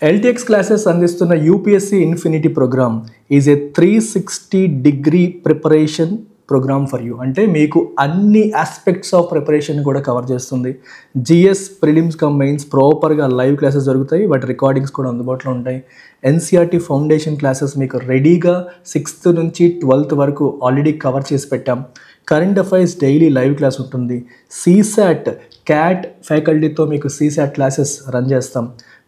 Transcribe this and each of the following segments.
LTX classes అందిస్తున్న UPSC Infinity program is a 360-degree preparation program for you. అంటే మీకు అన్ని ఆస్పెక్ట్స్ ఆఫ్ ప్రిపరేషన్ కూడా కవర్ చేస్తుంది. GS ప్రిలిమ్స్ కమ్ మెయిన్స్ ప్రాపర్గా లైవ్ క్లాసెస్ జరుగుతాయి, వాటి రికార్డింగ్స్ కూడా అందుబాటులో ఉంటాయి. NCERT ఫౌండేషన్ క్లాసెస్ మీకు రెడీగా 6th నుంచి 12th వరకు ఆల్రెడీ కవర్ చేసి పెట్టాం. Current affairs daily live class ఉంటుంది. CSAT CAT ఫ్యాకల్టీతో మీకు CSAT క్లాసెస్ రన్ చేస్తాం.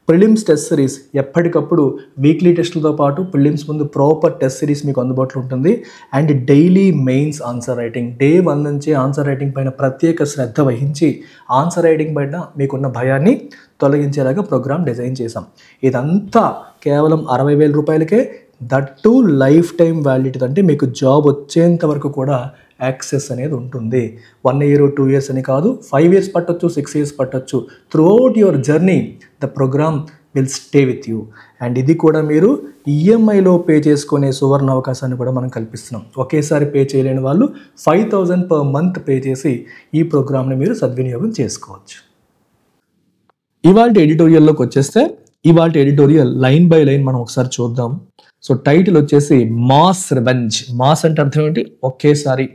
ప్రిలిమ్స్ టెస్ట్ సిరీస్ ఎప్పటికప్పుడు వీక్లీ టెస్టులతో పాటు ప్రిలిమ్స్ ముందు ప్రాపర్ టెస్ట్ సిరీస్ మీకు అందుబాటులో ఉంటుంది. And daily mains answer writing day 1 నుంచి ఆన్సర్ రైటింగ్ పైన ప్రత్యేక శ్రద్ధ వహించి ఆన్సర్ రైటింగ్ పైన మీకున్న భయాన్ని తొలగించేలాగా ప్రోగ్రామ్ డిజైన్ చేశాం. ఇదంతా కేవలం 60,000 రూపాయలకే, that to life time validity, అంటే మీకు జాబ్ వచ్చేంత వరకు కూడా యాక్సెస్ అనేది ఉంటుంది. 1 year 2 years అని కాదు, 5 years పట్టొచ్చు, 6 years పట్టొచ్చు. Throughout your journey the program will stay with you. And ఇది కూడా మీరు ఈఎంఐలో పే చేసుకునే సువర్ణ అవకాశాన్ని కూడా మనం కల్పిస్తున్నాం. ఒకేసారి పే చేయలేని వాళ్ళు 5,000 per month పే చేసి ఈ ప్రోగ్రామ్ని మీరు సద్వినియోగం చేసుకోవచ్చు. ఇవాళ ఎడిటోరియల్లోకి వచ్చేస్తే, ఇవాళ ఎడిటోరియల్ లైన్ బై లైన్ మనం ఒకసారి చూద్దాం. సో టైటిల్ వచ్చేసి మాస్ రివెంజ్. మాస్ అంటే అర్థం ఏంటి? ఒకేసారి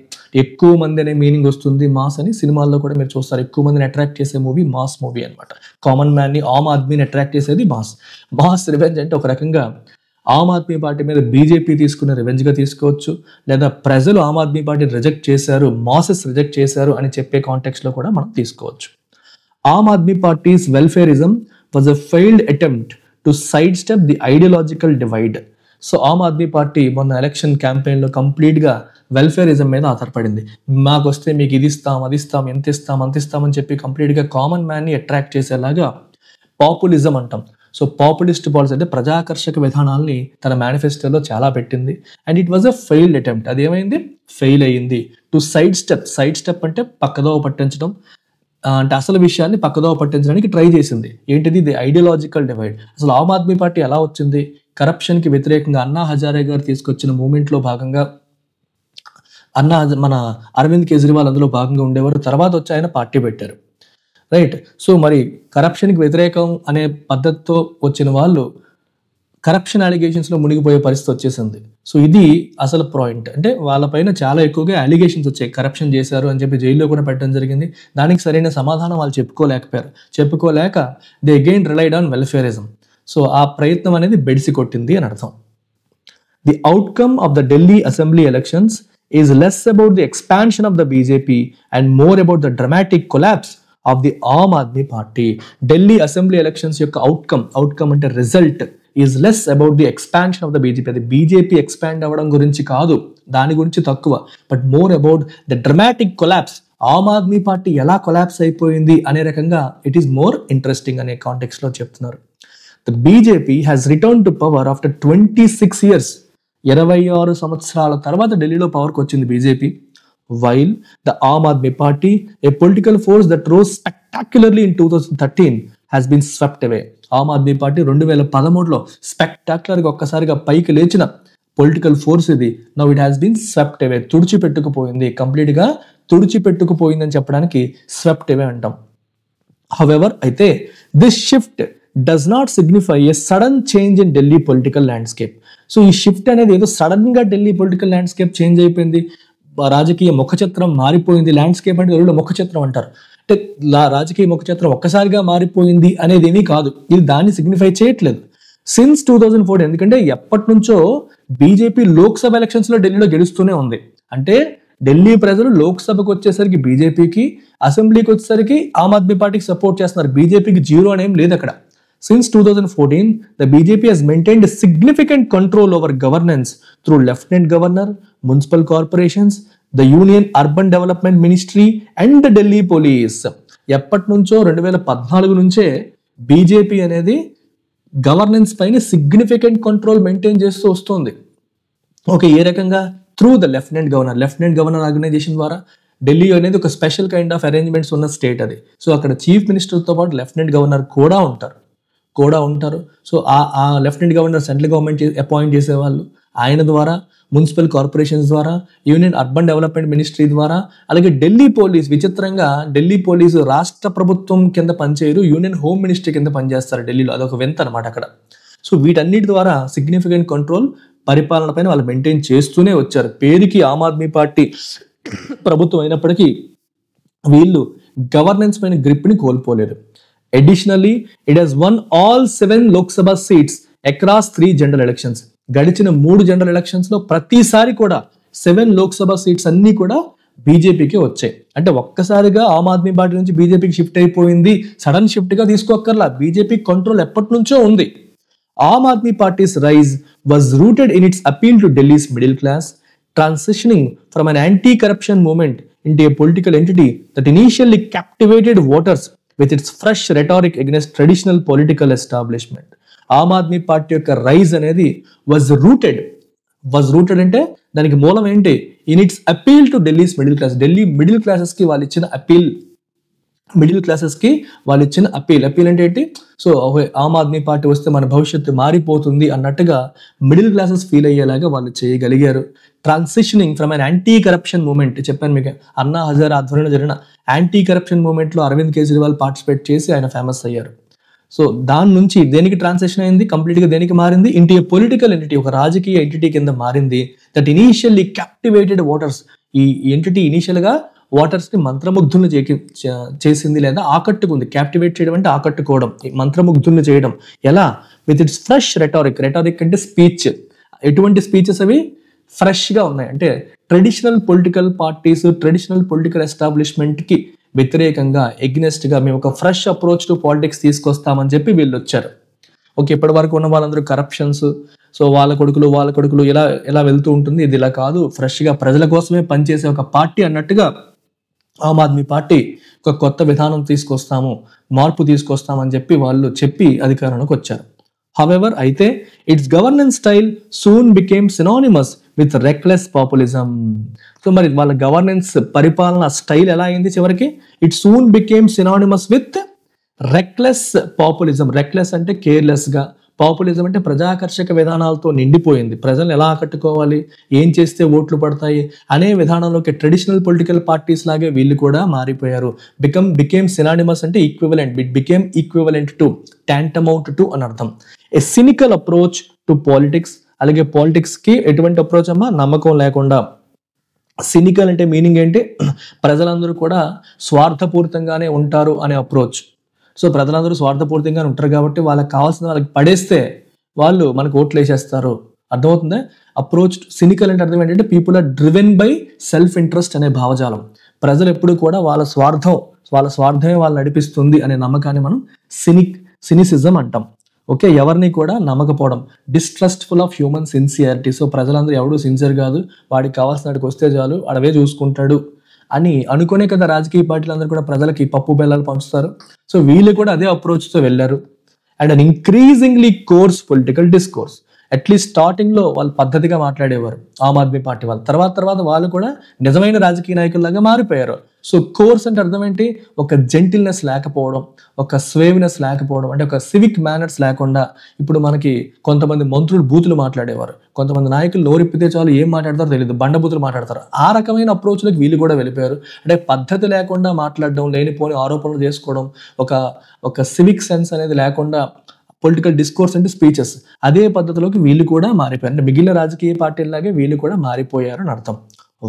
ఎక్కువ మంది అనే మీనింగ్ వస్తుంది. మాస్ అని సినిమాల్లో కూడా మీరు చూస్తారు, ఎక్కువ మందిని అట్రాక్ట్ చేసే మూవీ మాస్ మూవీ అనమాట. కామన్ మ్యాన్ని, ఆమ్ ఆద్మీని అట్రాక్ట్ చేసేది మాస్. మాస్ రివెంజ్ అంటే ఒక రకంగా ఆమ్ ఆద్మీ పార్టీ మీద బీజేపీ తీసుకున్న రివెంజ్గా తీసుకోవచ్చు, లేదా ప్రజలు ఆమ్ ఆద్మీ పార్టీని రిజెక్ట్ చేశారు, మాసెస్ రిజెక్ట్ చేశారు అని చెప్పే కాంటెక్స్లో కూడా మనం తీసుకోవచ్చు. Aam Aadmi Party's welfarism was a failed attempt to side step the ideological divide. So Aam Aadmi Party మొన్న ఎలక్షన్ క్యాంపెయిన్లో కంప్లీట్గా వెల్ఫేరిజం మీద ఆధారపడింది. మాకు వస్తే మీకు ఇది ఇస్తాం, అది ఇస్తాం, ఎంత ఇస్తాం, అంత ఇస్తామని చెప్పి కంప్లీట్గా కామన్ మ్యాన్ని అట్రాక్ట్ చేసేలాగా పాపులిజం అంటాం. సో పాపులిస్ట్ పాలసీ అంటే ప్రజాకర్షక విధానాల్ని తన మేనిఫెస్టోలో చాలా పెట్టింది. And it was a failed attempt. అది ఏమైంది? ఫెయిల్ అయ్యింది. To side step. Side step అంటే పక్కదోవ పట్టించడం, అంటే అసలు విషయాన్ని పక్కదోవ పట్టించడానికి ట్రై చేసింది. ఏంటిది? The ideological divide. అసలు ఆమ్ ఆద్మీ పార్టీ ఎలా వచ్చింది? కరప్షన్కి వ్యతిరేకంగా అన్నా హజారే గారు తీసుకొచ్చిన మూమెంట్లో భాగంగా మన అరవింద్ కేజ్రీవాల్ అందులో భాగంగా ఉండేవారు. తర్వాత వచ్చి ఆయన పార్టీ పెట్టారు, రైట్? సో మరి కరప్షన్కి వ్యతిరేకం అనే పద్ధతితో వచ్చిన వాళ్ళు కరప్షన్ అలిగేషన్స్లో మునిగిపోయే పరిస్థితి వచ్చేసింది. సో ఇది అసలు పాయింట్. అంటే వాళ్ళపైన చాలా ఎక్కువగా అలిగేషన్స్ వచ్చాయి, కరప్షన్ చేశారు అని చెప్పి జైల్లో కూడా పెట్టడం జరిగింది. దానికి సరైన సమాధానం వాళ్ళు చెప్పుకోలేక they again relied on welfarism. So ఆ ప్రయత్నం అనేది బెడిసి కొట్టింది అని అర్థం. The outcome of the Delhi assembly elections is less about the expansion of the BJP and more about the dramatic collapse of the Aam Aadmi Party. Delhi Assembly elections యొక్క outcome అంటే result is less about the expansion of the BJP. అది BJP expand అవ్వడం గురించి కాదు, దాని గురించి తక్కువ, but more about the dramatic collapse. Aam Aadmi Party ఎలా కొలాప్స్ అయిపోయింది అనే రకంగా ఇట్ ఈస్ మోర్ ఇంట్రెస్టింగ్ అనే కాంటెక్స్ట్ లో చెప్తున్నారు. The BJP has returned to power after 26 years. 26 సంవత్సరాల తర్వాత ఢిల్లీలో పవర్కి వచ్చింది BJP. While the Aam Aadmi Party, a political force that rose spectacularly in 2013, has been swept away. Aam Aadmi Party 2013లో స్పెక్టాక్యులర్గా ఒక్కసారిగా పైకి లేచిన పొలిటికల్ ఫోర్స్ ఇది. Now it has been swept away. తుడిచిపెట్టుకుపోయింది, కంప్లీట్గా తుడిచిపెట్టుకుపోయిందని చెప్పడానికి స్వెప్ట్ అవే అంటాం. హౌవెవర్, అయితే this shift does not signify a sudden change in Delhi political landscape. So ఈ షిఫ్ట్ అనేది ఏదో సడన్ గా ఢిల్లీ పొలిటికల్ ల్యాండ్స్కేప్ చేంజ్ అయిపోయింది, రాజకీయ ముఖచిత్రం మారిపోయింది. ల్యాండ్స్కేప్ అంటే తెలుగులో ముఖచిత్రం అంటారు. అంటే రాజకీయ ముఖచిత్రం ఒక్కసారిగా మారిపోయింది అనేది ఏమీ కాదు, ఇది దాన్ని సిగ్నిఫై చేయట్లేదు. సిన్స్ 2014, ఎందుకంటే ఎప్పటి నుంచో బీజేపీ లోక్సభ ఎలక్షన్స్ లో ఢిల్లీలో గెలుస్తూనే ఉంది. అంటే ఢిల్లీ ప్రజలు లోక్సభకు వచ్చేసరికి బీజేపీకి, అసెంబ్లీకి వచ్చేసరికి ఆమ్ ఆద్మీ పార్టీకి సపోర్ట్ చేస్తున్నారు. బీజేపీకి జీరో అనేం లేదు అక్కడ. Since 2014, the BJP has maintained a significant control over governance through Lieutenant Governor, municipal corporations, the Union Urban Development Ministry and the Delhi Police. ఎప్పటి నుంచో 2014 నుంచే బీజేపీ అనేది గవర్నెన్స్ పైన సిగ్నిఫికెంట్ కంట్రోల్ మెయింటైన్ చేస్తూ వస్తుంది. ఓకే, ఏ రకంగా? Through the lieutenant governor organization ద్వారా. ఢిల్లీ అనేది ఒక స్పెషల్ కైండ్ ఆఫ్ అరేంజ్మెంట్స్ ఉన్న స్టేట్ అది. సో అక్కడ చీఫ్ మినిస్టర్తో పాటు లెఫ్టినెంట్ గవర్నర్ కూడా ఉంటారు. కూడా ఉంటారు. సో ఆ lieutenant governor central government appoint చేసేవాళ్ళు. ఆయన ద్వారా, మున్సిపల్ కార్పొరేషన్స్ ద్వారా, యూనియన్ అర్బన్ డెవలప్మెంట్ మినిస్ట్రీ ద్వారా, అలాగే ఢిల్లీ పోలీస్, విచిత్రంగా ఢిల్లీ పోలీసు రాష్ట్ర ప్రభుత్వం కింద పనిచేయరు, యూనియన్ హోమ్ మినిస్ట్రీ కింద పనిచేస్తారు ఢిల్లీలో. అదొక వింత అనమాట అక్కడ. సో వీటన్నిటి ద్వారా సిగ్నిఫికెంట్ కంట్రోల్ పరిపాలన పైన వాళ్ళు మెయింటైన్ చేస్తూనే వచ్చారు. పేరుకి ఆమ్ ఆద్మీ పార్టీ ప్రభుత్వం అయినప్పటికీ వీళ్ళు గవర్నెన్స్ పైన గ్రిప్ ని కోల్పోలేదు. Additionally it has one all 7 Lok Sabha seats across 3 general elections. గడిచిన 3 జనరల్ ఎలక్షన్స్ లో ప్రతిసారి కూడా 7 లోక్సభ సీట్స్ అన్ని కూడా బీజేపీకి వచ్చాయి. అంటే ఒక్కసారిగా ఆమ్ ఆద్మీ పార్టీ నుంచి బీజేపీకి షిఫ్ట్ అయిపోయింది, సడన్ షిఫ్ట్ గా తీసుకోక్కర్లా, బీజేపీ కంట్రోల్ ఎప్పటి నుంచో ఉంది. Aam Aadmi party's rise was rooted in its appeal to Delhi's middle class, transitioning from an anti corruption movement into a political entity that initially captivated voters with its fresh rhetoric against traditional political establishment. Am Aadmi party యొక్క rise అనేది was rooted అంటే దానికి మూలం ఏంటి? In its appeal to Delhi's middle class. Delhi middle classes కి వాళ్ళు ఇచ్చిన appeal అంటే ఏంటి? సో ఆమ్ ఆద్మీ పార్టీ వస్తే మన భవిష్యత్తు మారిపోతుంది అన్నట్టుగా మిడిల్ క్లాసెస్ ఫీల్ అయ్యేలాగా వాళ్ళు చేయగలిగారు. Transitioning from an anti corruption movement, చెప్పాను మీకు, అన్నా హజారే ఆధ్వర్యంలో జరిగిన యాంటీ కరప్షన్ మూవ్మెంట్ లో అరవింద్ కేజ్రీవాల్ పార్టిసిపేట్ చేసి ఆయన ఫేమస్ అయ్యారు. సో దాని నుంచి దేనికి ట్రాన్సిషన్ అయింది? కంప్లీట్ గా దేనికి మారింది? ఇంటి పొలిటికల్ ఎంటిటీ, ఒక రాజకీయ ఎంటిటీ కింద మారింది. That initially captivated voters. ఈ ఎంటిటీ ఇనీషియల్ గా ఓటర్స్ ని మంత్రముగ్ధులను చేసింది లేదా ఆకట్టుకుంది. క్యాప్టివేట్ చేయడం అంటే ఆకట్టుకోవడం, మంత్రముగ్ధులను చేయడం. ఎలా? With its fresh rhetoric. Rhetoric అంటే స్పీచ్. ఎటువంటి స్పీచెస్ అవి? ఫ్రెష్ గా ఉన్నాయి. అంటే traditional political parties, traditional political establishment కి వ్యతిరేకంగా, ఎగ్నెస్ట్ గా మేము ఒక ఫ్రెష్ అప్రోచ్ టు పాలిటిక్స్ తీసుకొస్తామని చెప్పి వీళ్ళు వచ్చారు. ఓకే, ఇప్పటి వరకు ఉన్న వాళ్ళందరూ కరప్షన్స్, సో వాళ్ళ కొడుకులు ఎలా వెళ్తూ ఉంటుంది, ఇది ఇలా కాదు, ఫ్రెష్ గా ప్రజల కోసమే పనిచేసే ఒక పార్టీ అన్నట్టుగా ఆమ్ ఆద్మీ పార్టీ ఒక కొత్త విధానం తీసుకొస్తాము, మార్పు తీసుకొస్తామని చెప్పి అధికారంలోకి వచ్చారు. However, అయితే it's governance style soon became synonymous with reckless populism. So మరి వాళ్ళ గవర్నెన్స్ పరిపాలన స్టైల్ ఎలా అయింది చివరికి? It soon became synonymous with reckless populism. Reckless అంటే కేర్లెస్ గా, పాపులిజం అంటే ప్రజాకర్షక విధానాలతో నిండిపోయింది. ప్రజలను ఎలా ఆకట్టుకోవాలి, ఏం చేస్తే ఓట్లు పడతాయి అనే విధానంలోకి ట్రెడిషనల్ పొలిటికల్ పార్టీస్ లాగే వీళ్ళు కూడా మారిపోయారు. బికేమ్ సినానిమస్ అంటే equivalent. Became equivalent to, tantamount to అని అర్థం. A cynical approach to politics. అలాగే పాలిటిక్స్ కి ఎటువంటి అప్రోచ్ అమ్మా? నమ్మకం లేకుండా. సినికల్ అంటే మీనింగ్ ఏంటి? ప్రజలందరూ కూడా స్వార్థపూరితంగానే ఉంటారు అనే అప్రోచ్. సో ప్రజలందరూ స్వార్థపూరితంగానే ఉంటారు కాబట్టి వాళ్ళకి కావాల్సిన వాళ్ళకి పడేస్తే వాళ్ళు మనకు ఓట్లు వేసేస్తారు. అర్థమవుతుందా? అప్రోచ్ సినికల్ అంటే అర్థం ఏంటంటే people are driven by self interest అనే భావజాలం. ప్రజలు ఎప్పుడు కూడా వాళ్ళ స్వార్థమే వాళ్ళు నడిపిస్తుంది అనే నమ్మకాన్ని మనం సినిసిజం అంటాం. ఓకే, ఎవరిని కూడా నమ్మకపోవడం. డిస్ట్రస్ట్ఫుల్ ఆఫ్ హ్యూమన్ సిన్సియారిటీ. సో ప్రజలందరూ ఎవడు సిన్సియర్ కాదు, వాడికి కావాల్సిన వాడికి వస్తే చాలు, అడవే చూసుకుంటాడు అని అనుకునే కదా రాజకీయ పార్టీలు అందరూ కూడా ప్రజలకి పప్పు బెల్లాలు పంచుతారు. సో వీళ్ళు కూడా అదే అప్రోచ్తో వెళ్ళారు. And an increasingly course political discourse. At least starting లో వాళ్ళు పద్ధతిగా మాట్లాడేవారు ఆమ్ ఆద్మీ పార్టీ వాళ్ళు. తర్వాత వాళ్ళు కూడా నిజమైన రాజకీయ నాయకుల్లాగా మారిపోయారు. సో కోర్స్ అంటే అర్థం ఏంటి? ఒక జెంటిల్నెస్ లేకపోవడం, ఒక స్వేవ్నెస్ లేకపోవడం, అంటే ఒక సివిక్ మేనర్స్ లేకుండా. ఇప్పుడు మనకి కొంతమంది మంత్రులు బూతులు మాట్లాడేవారు, కొంతమంది నాయకులు నోరిప్పితే చాలు ఏం మాట్లాడతారో తెలియదు, బండబూతులు మాట్లాడతారు. ఆ రకమైన అప్రోచ్లోకి వీళ్ళు కూడా వెళ్ళిపోయారు. అంటే పద్ధతి లేకుండా మాట్లాడడం, లేనిపోని ఆరోపణలు చేసుకోవడం, ఒక సివిక్ సెన్స్ అనేది లేకుండా పొలిటికల్ డిస్కోర్స్ అంటే స్పీచెస్, అదే పద్ధతిలోకి వీళ్ళు కూడా మారిపోయారు. అంటే మిగిలిన రాజకీయ పార్టీలాగే వీళ్ళు కూడా మారిపోయారు అని అర్థం.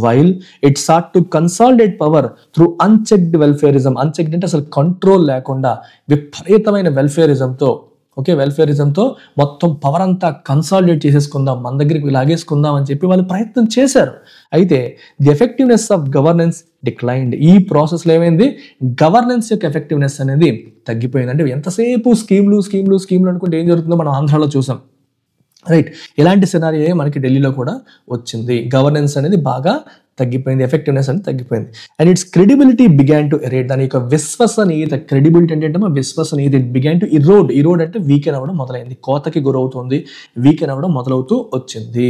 While it sought to consolidate power through unchecked welfarism. Unchecked అంటే అసలు కంట్రోల్ లేకుండా విపరీతమైన వెల్ఫేరిజంతో మొత్తం పవర్ అంతా కన్సాలిడేట్ చేసేసుకుందాం, మన దగ్గరికి లాగేసుకుందాం అని చెప్పి వాళ్ళు ప్రయత్నం చేశారు. అయితే the effectiveness of governance declined. ఈ ప్రాసెస్లో ఏమైంది? గవర్నెన్స్ యొక్క ఎఫెక్టివ్నెస్ అనేది తగ్గిపోయింది. అంటే ఎంతసేపు స్కీమ్లు అనుకుంటే ఏం జరుగుతుందో మనం ఆంధ్రాలో చూసాం. రైట్, ఇలాంటి సినారియో మనకి ఢిల్లీలో కూడా వచ్చింది. గవర్నెన్స్ అనేది బాగా తగ్గిపోయింది, ఎఫెక్టివ్నెస్ అనేది తగ్గిపోయింది. And its credibility began to erode. దాని యొక్క విశ్వసనీయత, క్రెడిబిలిటీ అంటే విశ్వసనీయత, ఇట్ బిగాన్ టు ఇరోడ్ అంటే వీకెన్ అవ్వడం మొదలైంది, కోతకి గురవుతుంది, వీకెన్ అవ్వడం మొదలవుతూ వచ్చింది.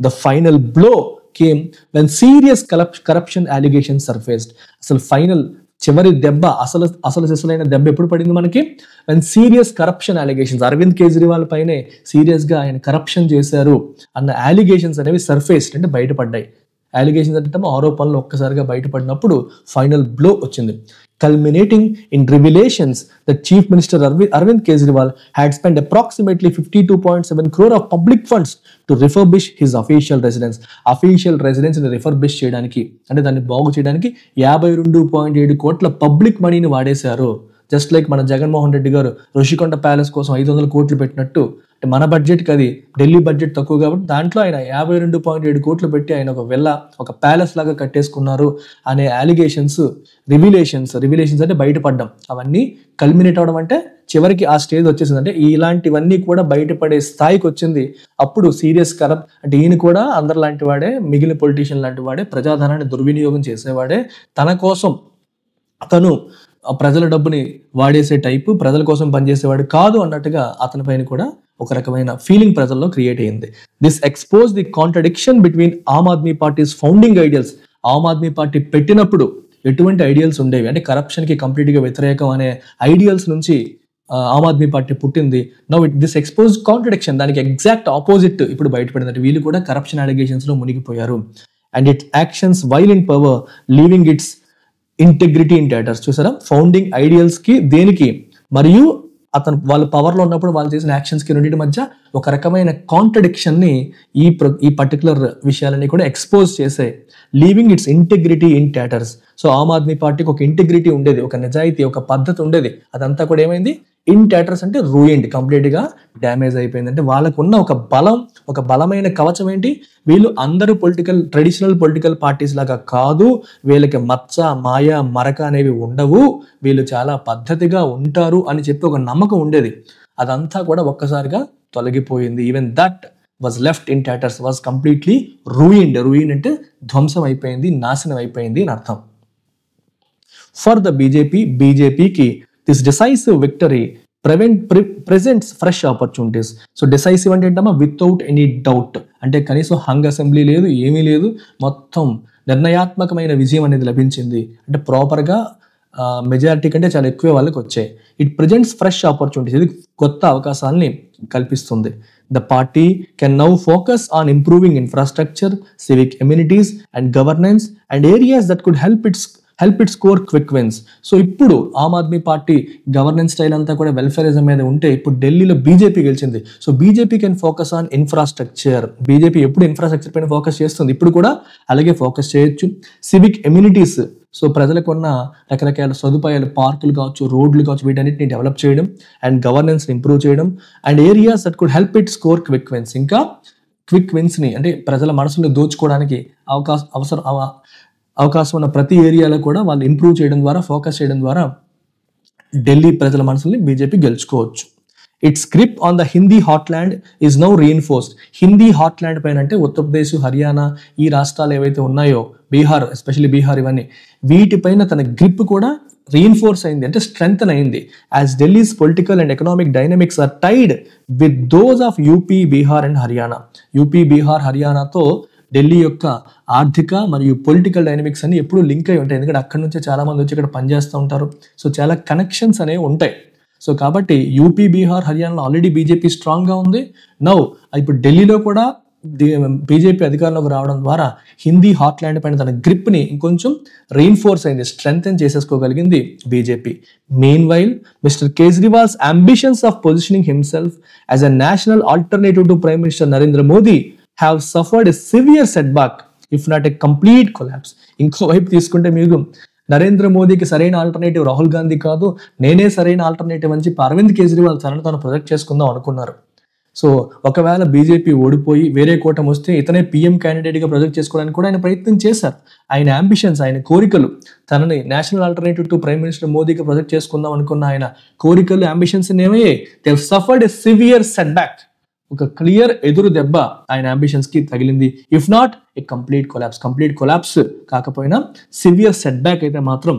The final blow came when serious corruption allegation surfaced. అసలు చివరి దెబ్బ, అసలు సిసలైన దెబ్బ ఎప్పుడు పడింది మనకి? And serious corruption allegations, Arvind Kejriwal పైనే సీరియస్ గా ఆయన కరప్షన్ చేశారు అన్న అలిగేషన్స్ అనేవి సర్ఫేస్డ్, అంటే బయటపడ్డాయి. అలిగేషన్స్ అంటే ఆరోపణలు ఒక్కసారిగా బయటపడినప్పుడు ఫైనల్ బ్లో వచ్చింది. Culminating in revelations that Chief Minister Arvind Kejriwal had spent approximately 52.7 crore of public funds to refurbish his official residence. Official residence ని రిఫర్బిష్ చేయడానికి, అంటే దాన్ని బాగు చేయడానికి 52.7 కోట్ల పబ్లిక్ మనీని వాడేశారు. జస్ట్ లైక్ మన జగన్మోహన్ రెడ్డి గారు ఋషికొండ ప్యాలెస్ కోసం 500 కోట్లు పెట్టినట్టు, అంటే మన బడ్జెట్కి అది ఢిల్లీ బడ్జెట్ తక్కువ కాబట్టి దాంట్లో ఆయన 52.7 కోట్లు పెట్టి ఆయన ఒక విల్లా, ఒక ప్యాలెస్ లాగా కట్టేసుకున్నారు అనే అలిగేషన్స్, రివిలేషన్స్ అంటే బయటపడ్డం, అవన్నీ కల్మినేట్ అవడం, అంటే చివరికి ఆ స్టేజ్ వచ్చేసింది. అంటే ఇలాంటివన్నీ కూడా బయటపడే స్థాయికి వచ్చింది. అప్పుడు సీరియస్ అంటే ఈయన కూడా అందరు లాంటి వాడే, మిగిలిన పొలిటీషియన్ లాంటి వాడే, ప్రజాధనాన్ని దుర్వినియోగం చేసేవాడే, తన కోసం అతను ప్రజల డబ్బుని వాడేసే టైపు, ప్రజల కోసం పనిచేసేవాడు కాదు అన్నట్టుగా అతని పైన కూడా ఒక రకమైన ఫీలింగ్ ప్రజల్లో క్రియేట్ అయ్యింది. This expose the contradiction between Aam Aadmi Party's founding ideals. Aam Aadmi Party పెట్టినప్పుడు ఎటువంటి ఐడియల్స్ ఉండేవి, అంటే కరప్షన్ కి కంప్లీట్ గా వ్యతిరేకం అనే ఐడియల్స్ నుంచి ఆమ్ ఆద్మీ పార్టీ పుట్టింది. నౌ దిస్ ఎక్స్పోజ్ కాంట్రడిక్షన్, దానికి ఎగ్జాక్ట్ ఆపోజిట్ ఇప్పుడు బయటపడింది. వీళ్ళు కూడా కరప్షన్ అలిగేషన్స్ లో మునిగిపోయారు. And its actions while in power leaving its integrity in tatters. చూసారా, ఫౌండింగ్ ఐడియల్స్ కి దేనికి, మరియు వాళ్ళు పవర్ లో ఉన్నప్పుడు వాళ్ళు చేసిన యాక్షన్స్ కి రెండింటి మధ్య ఒక రకమైన కాంట్రడిక్షన్ ని ఈ పర్టికులర్ విషయాలని కూడా ఎక్స్పోజ్ చేసే, leaving its integrity in tatters. So Aam Aadmi పార్టీకి ఒక ఇంటెగ్రిటీ ఉండేది, ఒక నిజాయితీ, ఒక పద్ధతి ఉండేది, అదంతా కూడా ఏమైంది? ఇన్ టాటర్స్ అంటే రూయిండ్, కంప్లీట్ గా డ్యామేజ్ అయిపోయింది. అంటే వాళ్ళకు ఉన్న ఒక బలమైన కవచం ఏంటి? వీళ్ళు అందరూ ట్రెడిషనల్ పొలిటికల్ పార్టీస్ లాగా కాదు, వీళ్ళకి మచ్చ, మాయ, మరక అనేవి ఉండవు, వీళ్ళు చాలా పద్ధతిగా ఉంటారు అని చెప్పి ఒక నమ్మకం ఉండేది. అదంతా కూడా ఒక్కసారిగా తొలగిపోయింది. Even that was left in tatters, was completely ruined. Ruin అంటే ధ్వంసం అయిపోయింది, నాశనం అయిపోయింది అని అర్థం. ఫర్ ద బీజేపీకి this decisive victory presents fresh opportunities. So decisive అంటే ఏంటమ్మా? వితౌట్ ఎనీ డౌట్, అంటే కనీసం హంగ్ అసెంబ్లీ లేదు, ఏమీ లేదు, మొత్తం నిర్ణయాత్మకమైన విజయం అనేది లభించింది. అంటే ప్రాపర్గా మెజారిటీ కంటే చాలా ఎక్కువ వాళ్ళకి వచ్చాయి. ఇట్ ప్రజెంట్స్ ఫ్రెష్ ఆపర్చునిటీస్, ఇది కొత్త అవకాశాలని కల్పిస్తుంది. The party can now focus on improving infrastructure, civic amenities and governance and areas that could help it score quick wins. So ఇప్పుడు Aam Aadmi Party governance style అంతా కూడా వెల్ఫేరిజం మీద ఉంటే, ఇప్పుడు ఢిల్లీలో బీజేపీ గెలిచింది. So BJP can focus on infrastructure. BJP ఎప్పుడు infrastructure పైన ఫోకస్ చేస్తుంది, ఇప్పుడు కూడా అలాగే ఫోకస్ చేయొచ్చు. సివిక్ ఎమ్యూనిటీస్, సో ప్రజలకు ఉన్న రకరకాల సదుపాయాలు, పార్కులు కావచ్చు, రోడ్లు కావచ్చు, వీటన్నిటిని డెవలప్ చేయడం అండ్ గవర్నెన్స్ ఇంప్రూవ్ చేయడం. And areas that could help it score quick wins, ఇంకా క్విక్ విన్స్ని, అంటే ప్రజల మనసుని దోచుకోవడానికి అవకాశం ఉన్న ప్రతి ఏరియాలో కూడా వాళ్ళు ఇంప్రూవ్ చేయడం ద్వారా, ఫోకస్ చేయడం ద్వారా ఢిల్లీ ప్రజల మనసుల్ని బీజేపీ గెలుచుకోవచ్చు. Its grip on the Hindi heartland is now reinforced. Hindi heartland పైన అంటే ఉత్తరప్రదేశ్, హర్యానా, ఈ రాష్ట్రాలు ఏవైతే ఉన్నాయో, బీహార్, ఎస్పెషల్లీ బీహార్, ఇవన్నీ వీటిపైన తన గ్రిప్ కూడా రీఎన్ఫోర్స్ అయింది, అంటే స్ట్రెంగ్తన్ అయింది. As Delhi's political and economic dynamics are tied with those of UP, Bihar and Haryana. UP, Bihar, హర్యానాతో ఢిల్లీ యొక్క ఆర్థిక మరియు పొలిటికల్ డైనమిక్స్ అన్ని ఎప్పుడు లింక్ అయి ఉంటాయి. ఎందుకంటే అక్కడ నుంచే చాలా మంది వచ్చి ఇక్కడ పనిచేస్తూ ఉంటారు. సో చాలా కనెక్షన్స్ అనేవి ఉంటాయి. సో కాబట్టి యూపీ, బీహార్, హర్యానాలో ఆల్రెడీ బీజేపీ స్ట్రాంగ్గా ఉంది. నౌ ఇప్పుడు ఢిల్లీలో కూడా బీజేపీ అధికారంలోకి రావడం ద్వారా హిందీ హార్ట్లాండ్ పైన తన గ్రిప్ని ఇంకొంచెం రీఎన్ఫోర్స్ అయింది, స్ట్రెంగ్తెన్ చేసేసుకోగలిగింది BJP. Meanwhile Mr Kejriwal's ambitions of positioning himself as a national alternative to prime minister Narendra Modi have suffered a severe setback, if not a complete collapse. ఇంకో వైపు తీసుకుంటే మీకు నరేంద్ర మోదీకి సరైన ఆల్టర్నేటివ్ రాహుల్ గాంధీ కాదు, నేనే సరైన ఆల్టర్నేటివ్ అని చెప్పి అరవింద్ కేజ్రీవాల్ తను ప్రొజెక్ట్ చేసుకుందాం అనుకున్నారు. సో ఒకవేళ బీజేపీ ఓడిపోయి వేరే కూటమి వస్తే ఇతనే పీఎం క్యాండిడేట్గా ప్రొజెక్ట్ చేసుకోవడానికి కూడా ఆయన ప్రయత్నం చేశారు. ఆయన అంబిషన్స్, ఆయన కోరికలు, తనని national alternative to prime minister మోదీకి ప్రొజెక్ట్ చేసుకుందాం అనుకున్న ఆయన కోరికలు, అంబిషన్స్ ఏమయ్యాయి? They have suffered a severe setback. ఒక క్లియర్ ఎదురు దెబ్బ ఆయన అంబిషన్స్ కి తగిలింది. If not a complete collapse కాకపోయినా సివియర్ సెట్ బ్యాక్ అయితే మాత్రం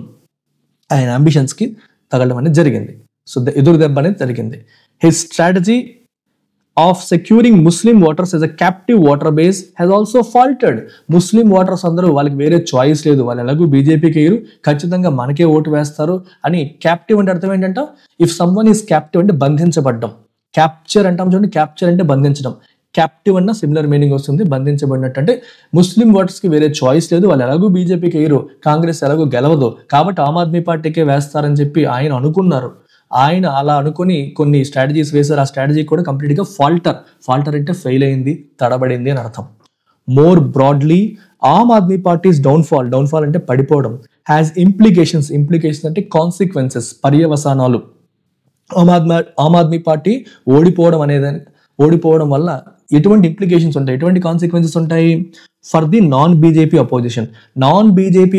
ఆయన అంబిషన్స్ కి తగలడం అనేది జరిగింది. సో ఎదురు దెబ్బ అనేది జరిగింది. His strategy of securing Muslim voters yes a captive voter base has also faulted. Muslim voters అందరూ వాళ్ళకి వేరే చాయిస్ లేదు, వాళ్ళు ఎలాగూ బీజేపీకి వేయరు, ఖచ్చితంగా మనకే ఓటు వేస్తారు అని. క్యాప్టివ్ అంటే అర్థం ఏంటంటే ఇఫ్ సమ్వన్ ఈస్ క్యాప్టివ్ అంటే బంధించబడ్డం. క్యాప్చర్ అంటాం చూడండి, క్యాప్చర్ అంటే బంధించడం, క్యాప్టివ్ అన్న సిమిలర్ మీనింగ్ వస్తుంది, బంధించబడినట్టు. అంటే ముస్లిం ఓటర్స్ కి వేరే చాయిస్ లేదు, వాళ్ళు ఎలాగూ బీజేపీకి వేయరు, కాంగ్రెస్ ఎలాగూ గెలవదు, కాబట్టి ఆమ్ ఆద్మీ పార్టీకే వేస్తారని చెప్పి ఆయన అనుకున్నారు. ఆయన అలా అనుకుని కొన్ని స్ట్రాటజీస్ వేశారు, ఆ స్ట్రాటజీ కూడా కంప్లీట్గా ఫాల్టర్ అంటే ఫెయిల్ అయింది, తడబడింది అని అర్థం. మోర్ బ్రాడ్లీ ఆమ్ ఆద్మీ పార్టీస్ డౌన్ఫాల్ అంటే పడిపోవడం, హ్యాస్ ఇంప్లికేషన్స్ అంటే కాన్సిక్వెన్సెస్, పర్యవసానాలు. ఆమ్ ఆద్మీ పార్టీ ఓడిపోవడం వల్ల ఎటువంటి ఇంప్లికేషన్స్ ఉంటాయి, ఎటువంటి కాన్సిక్వెన్సెస్ ఉంటాయి? ఫర్ ది నాన్ బీజేపీ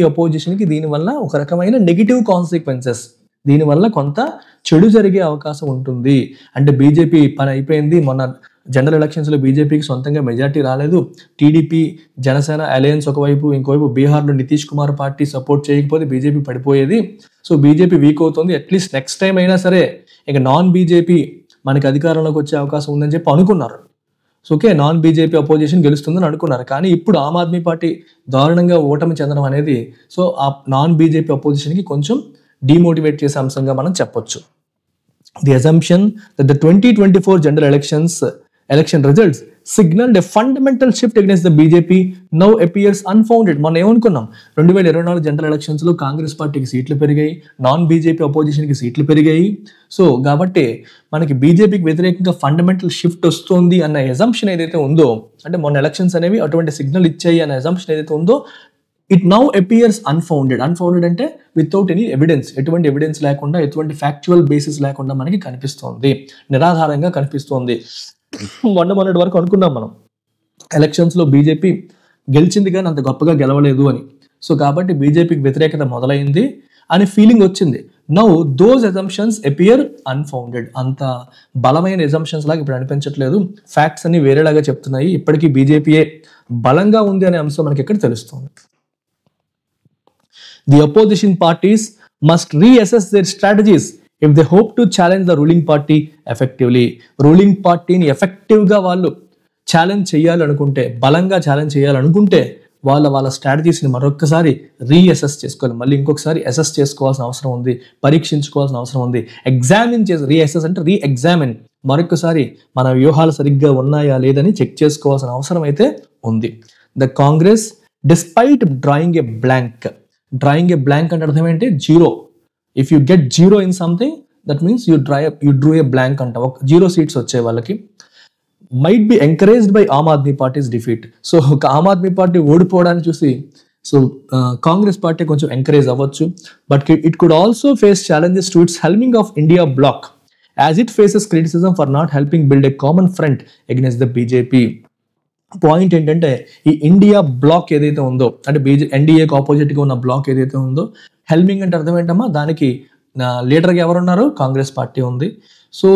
అపోజిషన్కి దీనివల్ల ఒక రకమైన నెగిటివ్ కాన్సిక్వెన్సెస్, దీనివల్ల కొంత చెడు జరిగే అవకాశం ఉంటుంది. అంటే బీజేపీ పని అయిపోయింది, మొన్న జనరల్ ఎలక్షన్స్లో బీజేపీకి సొంతంగా మెజార్టీ రాలేదు, టీడీపీ జనసేన అలయన్స్ ఒకవైపు, ఇంకోవైపు బీహార్లో నితీష్ కుమార్ పార్టీ సపోర్ట్ చేయకపోతే బీజేపీ పడిపోయేది, సో బీజేపీ వీక్ అవుతుంది, అట్లీస్ట్ నెక్స్ట్ టైం అయినా సరే ఇక నాన్ బీజేపీ మనకి అధికారంలోకి వచ్చే అవకాశం ఉందని చెప్పి అనుకున్నారు. So okay, non BJP opposition గెలుస్తుందని అనుకున్నారు. కానీ ఇప్పుడు ఆమ్ ఆద్మీ పార్టీ దారుణంగా ఓటమి చెందడం అనేది సో ఆ నాన్ బీజేపీ అపోజిషన్కి కొంచెం డిమోటివేట్ చేసే అంశంగా మనం చెప్పొచ్చు. The assumption that the 2024 general election results signaled a fundamental shift against the BJP now appears unfounded. మనం ఏమనుకున్నాం, 2024 జనరల్ ఎలక్షన్స్ లో కాంగ్రెస్ పార్టీకి సీట్లు పెరిగాయి, నాన్ బీజేపీ అపోజిషన్కి సీట్లు పెరిగాయి. సో కాబట్టి మనకి బీజేపీకి వ్యతిరేకంగా ఫండమెంటల్ షిఫ్ట్ వస్తుంది అన్న ఎజంప్షన్ ఏదైతే ఉందో, అంటే మొన్న ఎలక్షన్స్ అనేవి అటువంటి సిగ్నల్ ఇచ్చాయి అన్న ఎజంప్షన్ ఏదైతే ఉందో, ఇట్ నౌ అపియర్స్ అన్ఫౌండెడ్ అంటే వితౌట్ ఎనీ ఎవిడెన్స్, ఎటువంటి ఎవిడెన్స్ లేకుండా, ఎటువంటి ఫ్యాక్చువల్ బేసిస్ లేకుండా మనకి కనిపిస్తోంది, నిరాధారంగా కనిపిస్తోంది. మొన్నటి వరకు అనుకున్నాం మనం ఎలక్షన్స్లో బీజేపీ గెలిచింది కానీ అంత గొప్పగా గెలవలేదు అని. సో కాబట్టి బీజేపీకి వ్యతిరేకత మొదలైంది అనే ఫీలింగ్ వచ్చింది. Now those assumptions appear unfounded. అంత బలమైన ఎజంప్షన్స్ లాగా ఇప్పుడు అనిపించట్లేదు, ఫ్యాక్ట్స్ అన్ని వేరేలాగా చెప్తున్నాయి, ఇప్పటికీ బీజేపీయే బలంగా ఉంది అనే అంశం మనకి ఇక్కడ తెలుస్తుంది. The opposition parties must reassess their strategies if they hope to challenge the ruling party effectively. Ruling పార్టీని ఎఫెక్టివ్గా వాళ్ళు ఛాలెంజ్ చేయాలనుకుంటే, బలంగా ఛాలెంజ్ చేయాలనుకుంటే వాళ్ళ స్ట్రాటజీస్ని మరొకసారి రీఅసెస్ చేసుకోవాలి, మళ్ళీ ఇంకొకసారి అసెస్ చేసుకోవాల్సిన అవసరం ఉంది, పరీక్షించుకోవాల్సిన అవసరం ఉంది. ఎగ్జామిన్ చేసి, రీఅసెస్ అంటే రీఎగ్జామిన్, మరొకసారి మన వ్యూహాలు సరిగ్గా ఉన్నాయా లేదని చెక్ చేసుకోవాల్సిన అవసరం అయితే ఉంది. The Congress despite drawing a blank అంటే అర్థం ఏంటి? Zero. If you get zero in something that means you drew a blank అంట, ఒక 0 సీట్స్ వచ్చే వాళ్ళకి. Might be encouraged by Aam Aadmi Party's defeat. So ఒక ఆమ్ ఆద్మీ పార్టీ ఓడిపోవడాన్ని చూసి సో కాంగ్రెస్ పార్టీ కొంచెం ఎంకరేజ్ అవ్వచ్చు. But it could also face challenges to its helping of India bloc as it faces criticism for not helping build a common front against the BJP. Point ఏంటంటే ఈ India black ఏదైతే ఉందో, అంటే ఎన్డీఏకి ఆపోజిట్గా ఉన్న బ్లాక్ ఏదైతే ఉందో, హెల్పింగ్ అంటే అర్థం ఏంటమ్మా, దానికి లీడర్గా ఎవరున్నారు? కాంగ్రెస్ పార్టీ ఉంది. సో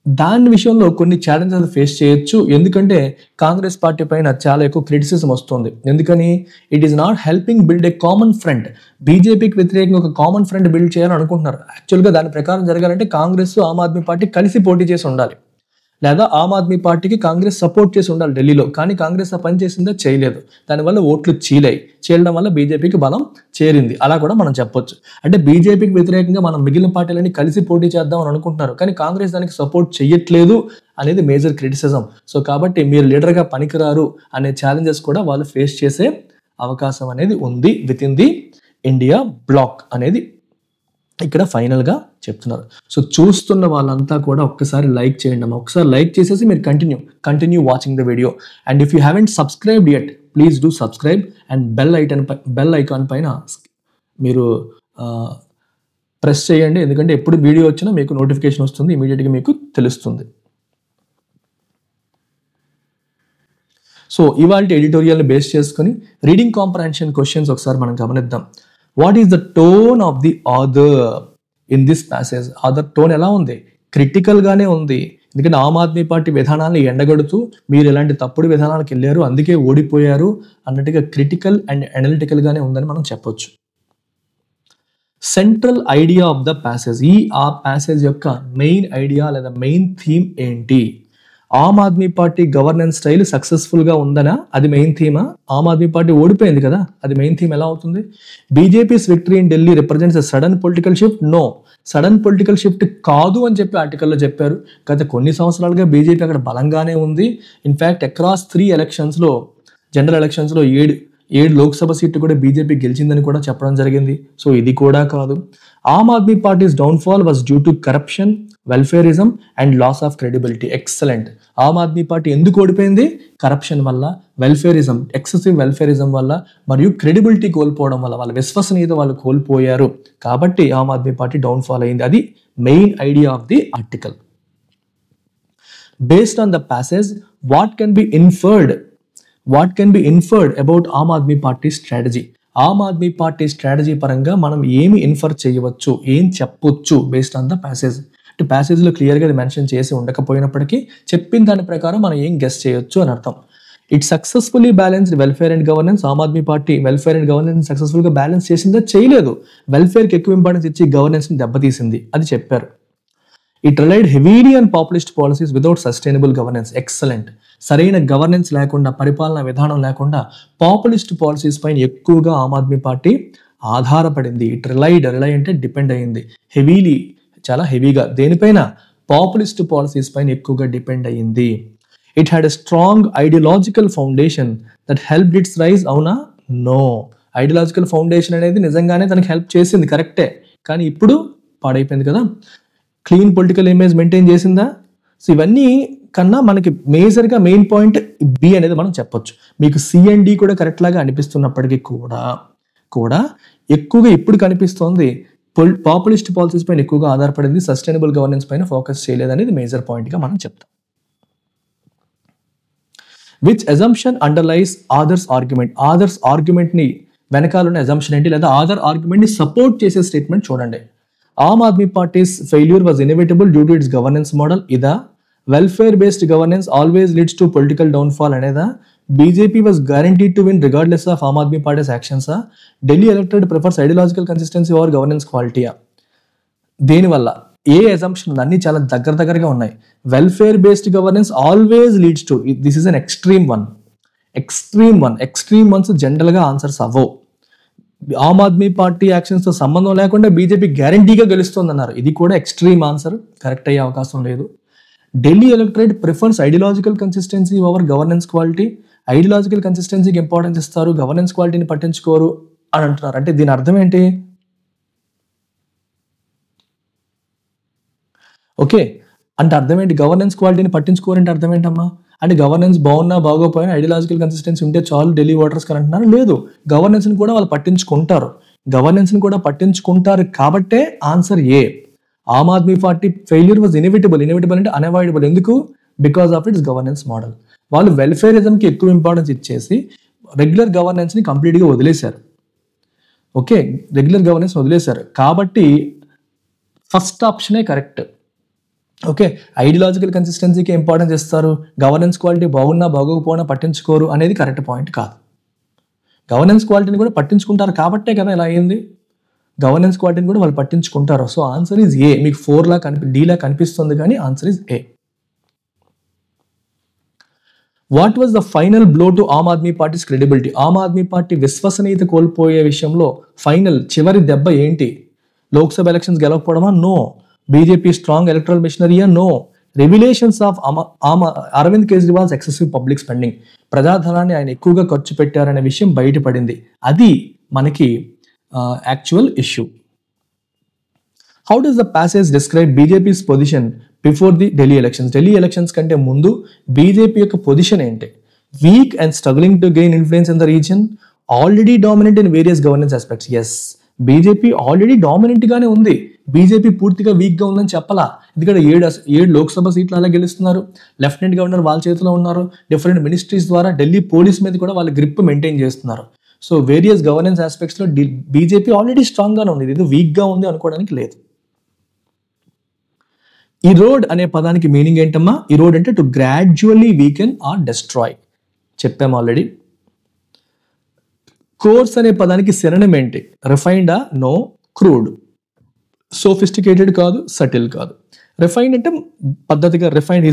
దాని విషయంలో కొన్ని ఛాలెంజెస్ ఫేస్ చేయొచ్చు, ఎందుకంటే కాంగ్రెస్ పార్టీ పైన చాలా ఎక్కువ క్రిటిసిజం వస్తుంది. ఎందుకని? It is not helping build a common front. బీజేపీకి వ్యతిరేకంగా ఒక కామన్ ఫ్రంట్ బిల్డ్ చేయాలని అనుకుంటున్నారు. యాక్చువల్గా దాని ప్రకారం జరగాలంటే కాంగ్రెస్ ఆమ్ ఆద్మీ పార్టీ కలిసి పోటీ చేసి ఉండాలి, లేదా ఆమ్ ఆద్మీ పార్టీకి కాంగ్రెస్ సపోర్ట్ చేసి ఉండాలి ఢిల్లీలో. కానీ కాంగ్రెస్ ఆ పని చేసిందో చేయలేదు, దానివల్ల ఓట్లు చీలడం వల్ల బీజేపీకి బలం చేరింది, అలా కూడా మనం చెప్పొచ్చు. అంటే బీజేపీకి వ్యతిరేకంగా మనం మిగిలిన పార్టీలన్నీ కలిసి పోటీ చేద్దాం అని అనుకుంటున్నారు, కానీ కాంగ్రెస్ దానికి సపోర్ట్ చేయట్లేదు అనేది మేజర్ క్రిటిసిజం. సో కాబట్టి మీరు లీడర్గా పనికిరారు అనే ఛాలెంజెస్ కూడా వాళ్ళు ఫేస్ చేసే అవకాశం అనేది ఉంది with in the India bloc అనేది ఇక్కడ ఫైనల్గా చెప్తున్నారు. సో చూస్తున్న వాళ్ళంతా కూడా ఒక్కసారి లైక్ చేయండి అమ్మా, ఒకసారి లైక్ చేసేసి మీరు continue watching the video. And if you haven't subscribed yet please do subscribe and bell icon పైన మీరు ప్రెస్ చేయండి, ఎందుకంటే ఎప్పుడు వీడియో వచ్చినా మీకు నోటిఫికేషన్ వస్తుంది, ఇమీడియట్గా మీకు తెలుస్తుంది. సో ఇవాళ ఎడిటోరియల్ని బేస్ చేసుకొని రీడింగ్ కాంప్రహెన్షన్ క్వశ్చన్స్ ఒకసారి మనం గమనిద్దాం. What is the tone of the author in this passage? Author tone ఎలా ఉంది? క్రిటికల్గానే ఉంది, ఎందుకంటే ఆమ్ ఆద్మీ పార్టీ విధానాన్ని ఎండగడుతూ మీరు ఎలాంటి తప్పుడు విధానాలకు వెళ్ళారు అందుకే ఓడిపోయారు అన్నట్టుగా క్రిటికల్ అండ్ అనలిటికల్గానే ఉందని మనం చెప్పొచ్చు. Central idea of the passage, ఆ ప్యాసేజ్ యొక్క మెయిన్ ఐడియా లేదా మెయిన్ థీమ్ ఏంటి Aam Aadmi Party governance style సక్సెస్ఫుల్గా ఉందనా, అది మెయిన్ థీమా? ఆమ్ ఆద్మీ పార్టీ ఓడిపోయింది కదా, అది మెయిన్ థీమ్ ఎలా అవుతుంది? BJP's victory in Delhi represents a sudden political shift? No, sudden political shift కాదు అని చెప్పి ఆర్టికల్లో చెప్పారు. గత కొన్ని సంవత్సరాలుగా బీజేపీ అక్కడ బలంగానే ఉంది. ఇన్ఫ్యాక్ట్ అక్రాస్ 3 ఎలక్షన్స్లో, జనరల్ ఎలక్షన్స్లో 7 లోక్సభ సీట్లు కూడా బీజేపీ గెలిచిందని కూడా చెప్పడం జరిగింది. సో ఇది కూడా కాదు. Aam Aadmi party's downfall was due to corruption, welfarism and loss of credibility. Excellent. Aam Aadmi party ఎందుకు ఓడిపోయింది? కరప్షన్ వల్ల, వెల్ఫేరిజం, ఎక్సెసివ్ వెల్ఫేరిజం వల్ల, మరియు క్రెడిబిలిటీ కోల్పోవడం వల్ల, వాళ్ళ విశ్వసనీయత వాళ్ళు కోల్పోయారు. కాబట్టి ఆమ్ ఆద్మీ పార్టీ డౌన్ఫాల్ అయింది. అది main idea of the article. Based on the passage, what can be inferred about Aam Aadmi Party strategy? Aam Aadmi Party strategy పరంగా మనం ఏమి ఇన్ఫర్ చేయవచ్చు, ఏం చెప్పొచ్చు బేస్డ్ ఆన్ ద ప్యాసేజ్? అంటే ప్యాసేజ్లో క్లియర్గా అది మెన్షన్ చేసి ఉండకపోయినప్పటికీ చెప్పిన దాని ప్రకారం మనం ఏం గెస్ చేయొచ్చు అని అర్థం. It successfully balanced welfare and governance. Aam Aadmi Party welfare and governance సక్సెస్ఫుల్గా బ్యాలెన్స్ చేసిందా? చేయలేదు. వెల్ఫేర్కి ఎక్కువ ఇంపార్టెన్స్ ఇచ్చి గవర్నెన్స్ని దెబ్బతీసింది. అది చెప్పారు. It relied heavily on populist policies without sustainable governance. Excellent. సరైన గవర్నెన్స్ లేకుండా, పరిపాలనా విధానం లేకుండా పాపులిస్ట్ పాలసీస్ పైన ఎక్కువగా ఆమ్ ఆద్మీ పార్టీ ఆధారపడింది. ఇట్ రిలై అంటే డిపెండ్ అయ్యింది. హెవీలీ, చాలా హెవీగా. దేనిపైన? పాపులిస్ట్ పాలసీస్ పైన ఎక్కువగా డిపెండ్ అయ్యింది. It had a strong ideological foundation that help its rise. అవునా? నో. ఐడియాలజికల్ ఫౌండేషన్ అనేది నిజంగానే తనకి హెల్ప్ చేసింది, కరెక్టే. కానీ ఇప్పుడు పాడైపోయింది కదా. క్లీన్ పొలిటికల్ ఇమేజ్ మెయింటైన్ చేసిందా? సో ఇవన్నీ కన్నా మనకి మేజర్గా మెయిన్ పాయింట్ బి అనేది మనం చెప్పొచ్చు. మీకు సి అండ్ డి కూడా కరెక్ట్ లాగా అనిపిస్తున్నప్పటికీ కూడా ఎక్కువగా ఇప్పుడు కనిపిస్తోంది పాపులిస్ట్ పాలసీస్ పైన ఎక్కువగా ఆధారపడింది, సస్టైనబుల్ గవర్నెన్స్ పైన ఫోకస్ చేయలేదు అనేది మేజర్ పాయింట్గా మనం చెప్తాం. Which assumption underlies others argument? ఆదర్స్ ఆర్గ్యుమెంట్ని వెనకాల ఉన్న అజంప్షన్ ఏంటి, లేదా ఆదర్ ఆర్గ్యుమెంట్ని సపోర్ట్ చేసే స్టేట్మెంట్ చూడండి. Aam Aadmi party's failure was inevitable due to its governance model. ఇదా? Welfare based governance always leads to political downfall అనేదా? BJP was guaranteed to win regardless of Aam Aadmi party's యాక్షన్సా? Delhi elected prefers ideological consistency over governance క్వాలిటీయా? దేనివల్ల? ఏ assumption? అన్ని చాలా దగ్గరగా ఉన్నాయి. Welfare based governance always leads to, this is an extreme once జనరల్గా ఆన్సర్స్ అవ్వవు. ఆమ్ ఆద్మీ పార్టీ యాక్షన్స్తో సంబంధం లేకుండా బీజేపీ గ్యారంటీగా గెలుస్తుంది అన్నారు. ఇది కూడా ఎక్స్ట్రీమ్ ఆన్సర్, కరెక్ట్ అయ్యే అవకాశం లేదు. Delhi electorate prefers ideological consistency over governance quality. Ideological కన్సిస్టెన్సీకి ఇంపార్టెన్స్ ఇస్తారు, గవర్నెన్స్ క్వాలిటీని పట్టించుకోరు అని అంటున్నారు. అంటే దీని అర్థం ఏంటి? ఓకే, అంటే అర్థం ఏంటి? గవర్నెన్స్ క్వాలిటీని పట్టించుకోరంటే అర్థం ఏంటమ్మా? అంటే గవర్నెన్స్ బాగున్నా బాగోపోయినా ఐడియాలజికల్ కన్సిస్టెన్సీ ఉంటే చాలు ఢిల్లీ ఓటర్స్ అని అంటున్నారు. లేదు, గవర్నెన్స్ని కూడా వాళ్ళు పట్టించుకుంటారు కాబట్టే answer A. Aam Aadmi Party failure was inevitable అంటే అన్అవాయిడబుల్. ఎందుకు? Because of its governance model. వాళ్ళు వెల్ఫేరిజంకి ఎక్కువ ఇంపార్టెన్స్ ఇచ్చేసి రెగ్యులర్ గవర్నెన్స్ని కంప్లీట్గా వదిలేశారు. ఓకే, రెగ్యులర్ గవర్నెన్స్ వదిలేశారు కాబట్టి ఫస్ట్ ఆప్షనే కరెక్ట్. ఓకే, ఐడియాలజికల్ కన్సిస్టెన్సీకి ఇంపార్టెన్స్ ఇస్తారు, గవర్నెన్స్ క్వాలిటీ బాగున్నా బాగోకపోయినా పట్టించుకోరు అనేది కరెక్ట్ పాయింట్ కాదు. గవర్నెన్స్ క్వాలిటీని కూడా పట్టించుకుంటారు కాబట్టే కదా ఇలా అయింది. గవర్నెన్స్ క్వాలిటీని కూడా వాళ్ళు పట్టించుకుంటారు. So answer is A. మీకు 4 డీలా కనిపిస్తుంది కానీ answer is A. What was the final blow to Aam Aadmi party's credibility? Aam Aadmi party విశ్వసనీయత కోల్పోయే విషయంలో చివరి దెబ్బ ఏంటి? లోక్సభ ఎలక్షన్స్ గెలవకపోవడమా? నో. బీజేపీ స్ట్రాంగ్ ఎలక్ట్రల్ మిషనరీయా? No. Revelations of Arvind Kejriwal's excessive public spending. ప్రజాధనాన్ని ఆయన ఎక్కువగా ఖర్చు పెట్టారనే విషయం బయటపడింది. అది మనకి actual issue. How does the passage describe BJP's position before the Delhi elections? Delhi elections కంటే ముందు బీజేపీ యొక్క పొజిషన్ ఏంటి? Weak and struggling to gain influence in the region, already dominant in various governance aspects. Yes, BJP already dominant గానే ఉంది. BJP పూర్తిగా week గా ఉందని చెప్పాలా, ఎందుకంటే 7 లోక్సభ సీట్లు అలా గెలుస్తున్నారు. లెఫ్టినెంట్ గవర్నర్ వాళ్ళ చేతిలో ఉన్నారు. డిఫరెంట్ మినిస్ట్రీస్ ద్వారా ఢిల్లీ పోలీస్ మీద కూడా వాళ్ళ గ్రిప్ మెయింటైన్ చేస్తున్నారు. సో వేరియస్ గవర్నెన్స్ ఆస్పెక్ట్స్ లో బీజేపీ ఆల్రెడీ స్ట్రాంగ్ గానే ఉంది. ఇది వీక్ గా ఉంది అనుకోవడానికి లేదు. ఇరోడ్ అనే పదానికి మీనింగ్ ఏంటమ్మా? ఇరోడ్ అంటే to gradually weaken or destroy. చెప్పాము ఆల్రెడీ. కోర్స్ అనే పదానికి సినోనిమ్ ఏంటి? రిఫైన్డా? నో. క్రూడ్. సోఫిస్టికేటెడ్ కాదు, సటిల్ కాదు. రిఫైన్డ్ అంటే పద్ధతిగా రిఫైన్డ్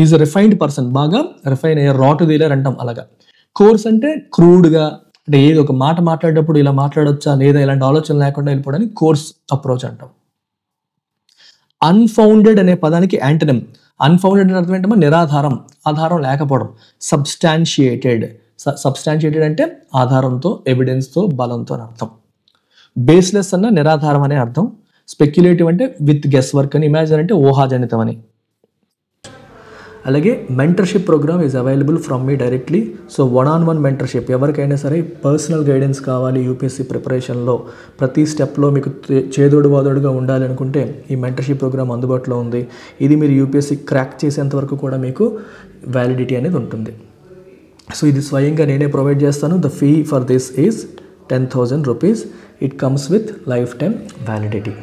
ఈజ్ రిఫైన్డ్ పర్సన్, బాగా రిఫైన్ అయ్యే రాట్ డీలర్ అంటాం అలాగా. కోర్స్ అంటే క్రూడ్గా, అంటే ఏదో ఒక మాట మాట్లాడేటప్పుడు ఇలా మాట్లాడొచ్చా లేదా ఇలాంటి ఆలోచన లేకుండా వెళ్ళిపోవడానికి కోర్స్ అప్రోచ్ అంటాం. అన్ఫౌండెడ్ అనే పదానికి యాంటనిమ్. అన్ఫౌండెడ్ అంటే అర్థం ఏంటమ్మా? నిరాధారం, ఆధారం లేకపోవడం. సబ్స్టాన్షియేటెడ్ అంటే ఆధారంతో, ఎవిడెన్స్తో, బలంతో అని అర్థం. బేస్లెస్ అన్న నిరాధారం అనే అర్థం. స్పెక్యులేటివ్ అంటే విత్ గెస్ వర్క్ అని, ఇమాజిన్ అంటే ఊహాజనితం అని. అలాగే mentorship program is available from me directly. So 1-on-1 mentorship, ఎవరికైనా సరే పర్సనల్ గైడెన్స్ కావాలి యూపీఎస్సీ ప్రిపరేషన్లో, ప్రతి స్టెప్లో మీకు చేదోడు వాదోడుగా ఉండాలి అనుకుంటే ఈ మెంటర్షిప్ ప్రోగ్రామ్ అందుబాటులో ఉంది. ఇది మీరు యూపీఎస్సీ క్రాక్ చేసేంత వరకు కూడా మీకు వ్యాలిడిటీ అనేది ఉంటుంది. సో ఇది స్వయంగా నేనే ప్రొవైడ్ చేస్తాను. The fee for this is 10,000 rupees. It comes with life time validity.